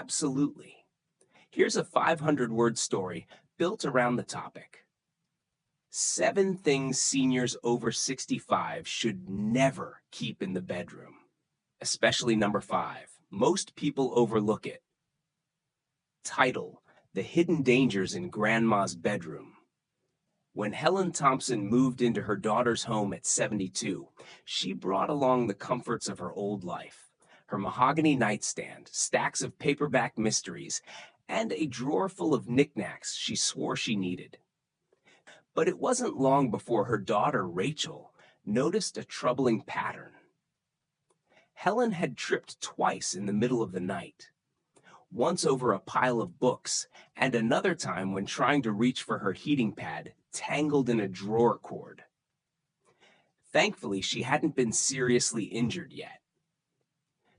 Absolutely. Here's a 500-word story built around the topic. 7 things seniors over 65 should never keep in the bedroom. Especially number 5. Most people overlook it. Title: The Hidden Dangers in Grandma's Bedroom. When Helen Thompson moved into her daughter's home at 72, she brought along the comforts of her old life: her mahogany nightstand, stacks of paperback mysteries, and a drawer full of knickknacks she swore she needed. But it wasn't long before her daughter, Rachel, noticed a troubling pattern. Helen had tripped twice in the middle of the night, once over a pile of books, and another time when trying to reach for her heating pad, tangled in a drawer cord. Thankfully, she hadn't been seriously injured yet.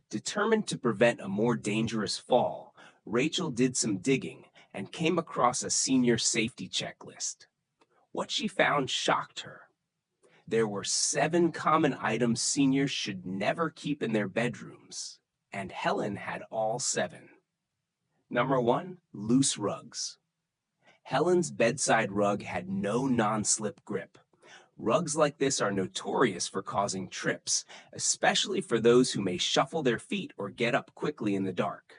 Determined to prevent a more dangerous fall, Rachel did some digging and came across a senior safety checklist. What she found shocked her. There were 7 common items seniors should never keep in their bedrooms, and Helen had all 7. Number 1, loose rugs. Helen's bedside rug had no non-slip grip. Rugs like this are notorious for causing trips, especially for those who may shuffle their feet or get up quickly in the dark.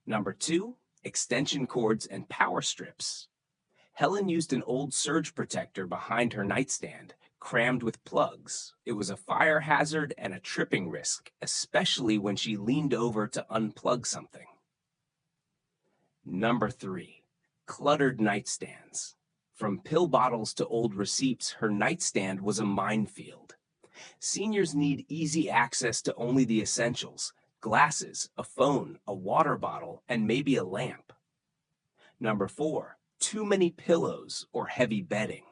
Number 2, extension cords and power strips. Helen used an old surge protector behind her nightstand, crammed with plugs. It was a fire hazard and a tripping risk, especially when she leaned over to unplug something. Number 3, cluttered nightstands. From pill bottles to old receipts, her nightstand was a minefield. Seniors need easy access to only the essentials: glasses, a phone, a water bottle, and maybe a lamp. Number 4, too many pillows or heavy bedding.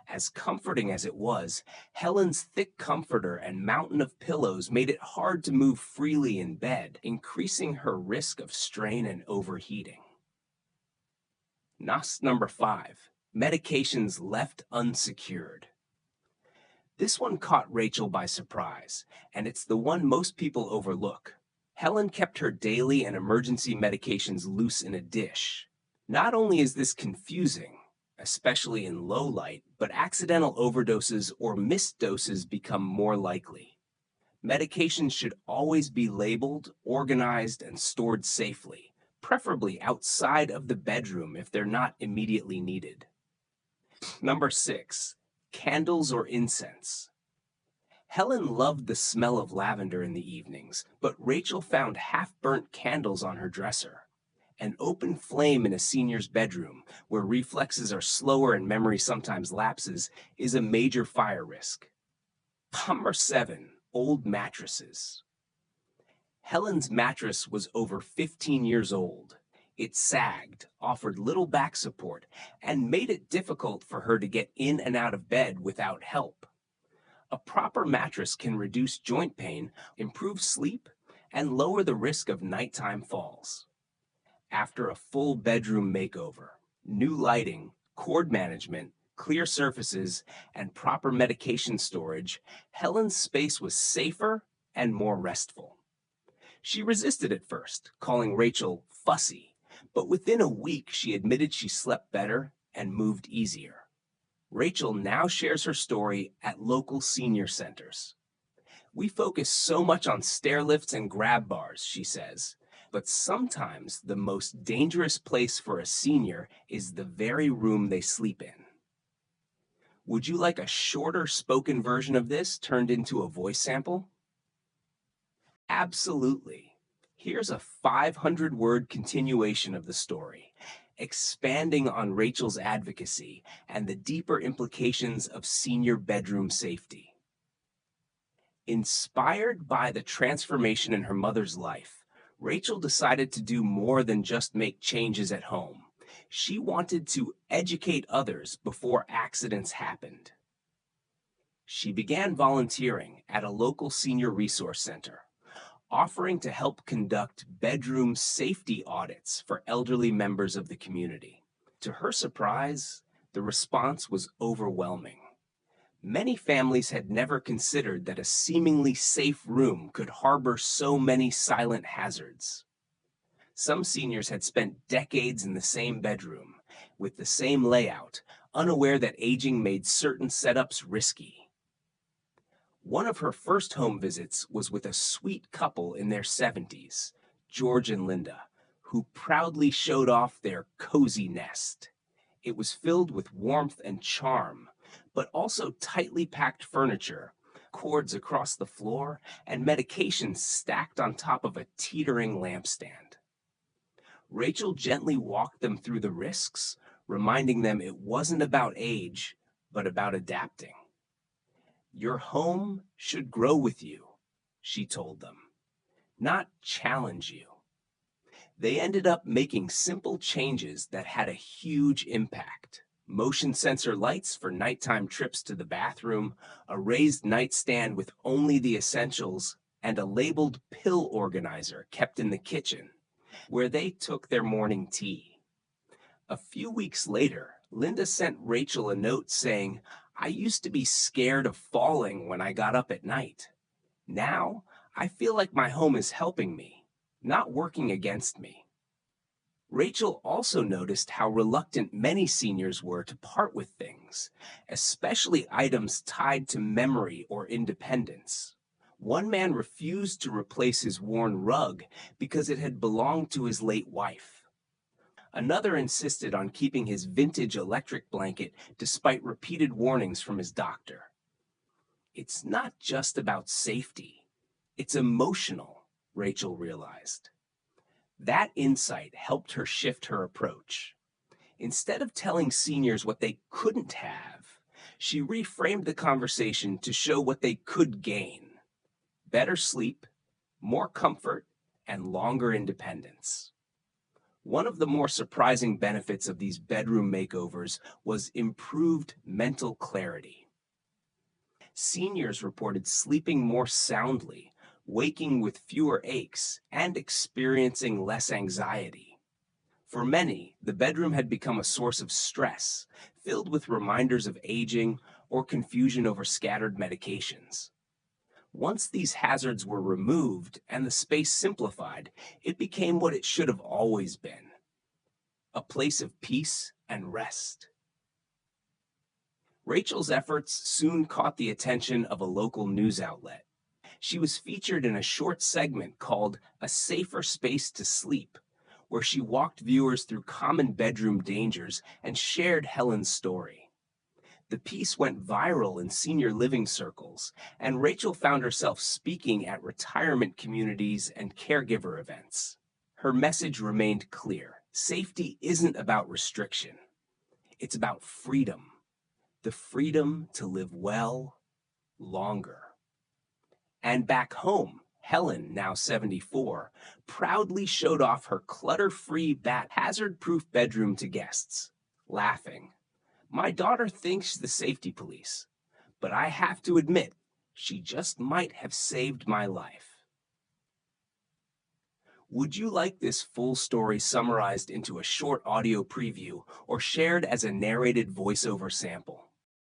As comforting as it was, Helen's thick comforter and mountain of pillows made it hard to move freely in bed, increasing her risk of strain and overheating. Number 5, medications left unsecured. This one caught Rachel by surprise, and it's the one most people overlook. Helen kept her daily and emergency medications loose in a dish. Not only is this confusing, especially in low light, but accidental overdoses or missed doses become more likely. Medications should always be labeled, organized, and stored safely, preferably outside of the bedroom if they're not immediately needed. Number 6, candles or incense. Helen loved the smell of lavender in the evenings, but Rachel found half-burnt candles on her dresser. An open flame in a senior's bedroom, where reflexes are slower and memory sometimes lapses, is a major fire risk. Number 7, old mattresses. Helen's mattress was over 15 years old. It sagged, offered little back support, and made it difficult for her to get in and out of bed without help. A proper mattress can reduce joint pain, improve sleep, and lower the risk of nighttime falls. After a full bedroom makeover, new lighting, cord management, clear surfaces, and proper medication storage, Helen's space was safer and more restful. She resisted at first, calling Rachel fussy, but within a week she admitted she slept better and moved easier. Rachel now shares her story at local senior centers. "We focus so much on stair lifts and grab bars," she says, "but sometimes the most dangerous place for a senior is the very room they sleep in." Would you like a shorter spoken version of this turned into a voice sample? Absolutely. Here's a 500-word continuation of the story, expanding on Rachel's advocacy and the deeper implications of senior bedroom safety. Inspired by the transformation in her mother's life, Rachel decided to do more than just make changes at home. She wanted to educate others before accidents happened. She began volunteering at a local senior resource center, offering to help conduct bedroom safety audits for elderly members of the community. To her surprise, the response was overwhelming. Many families had never considered that a seemingly safe room could harbor so many silent hazards. Some seniors had spent decades in the same bedroom, with the same layout, unaware that aging made certain setups risky. One of her first home visits was with a sweet couple in their 70s, George and Linda, who proudly showed off their cozy nest. It was filled with warmth and charm, but also tightly packed furniture, cords across the floor, and medications stacked on top of a teetering lampstand. Rachel gently walked them through the risks, reminding them it wasn't about age, but about adapting. Your home should grow with you, she told them, not challenge you. They ended up making simple changes that had a huge impact. Motion sensor lights for nighttime trips to the bathroom, a raised nightstand with only the essentials, and a labeled pill organizer kept in the kitchen, where they took their morning tea. A few weeks later, Linda sent Rachel a note saying, "I used to be scared of falling when I got up at night. Now, I feel like my home is helping me, not working against me." Rachel also noticed how reluctant many seniors were to part with things, especially items tied to memory or independence. One man refused to replace his worn rug because it had belonged to his late wife. Another insisted on keeping his vintage electric blanket despite repeated warnings from his doctor. It's not just about safety, it's emotional, Rachel realized. That insight helped her shift her approach. Instead of telling seniors what they couldn't have, she reframed the conversation to show what they could gain: better sleep, more comfort, and longer independence. One of the more surprising benefits of these bedroom makeovers was improved mental clarity. Seniors reported sleeping more soundly, waking with fewer aches, and experiencing less anxiety. For many, the bedroom had become a source of stress, filled with reminders of aging or confusion over scattered medications. Once these hazards were removed and the space simplified, it became what it should have always been: a place of peace and rest. Rachel's efforts soon caught the attention of a local news outlet. She was featured in a short segment called "A Safer Space to Sleep," where she walked viewers through common bedroom dangers and shared Helen's story. The piece went viral in senior living circles, and Rachel found herself speaking at retirement communities and caregiver events. Her message remained clear: safety isn't about restriction, it's about freedom. The freedom to live well, longer. And back home, Helen, now 74, proudly showed off her clutter-free, hazard-proof bedroom to guests, laughing. "My daughter thinks the safety police, but I have to admit, she just might have saved my life." Would you like this full story summarized into a short audio preview or shared as a narrated voiceover sample?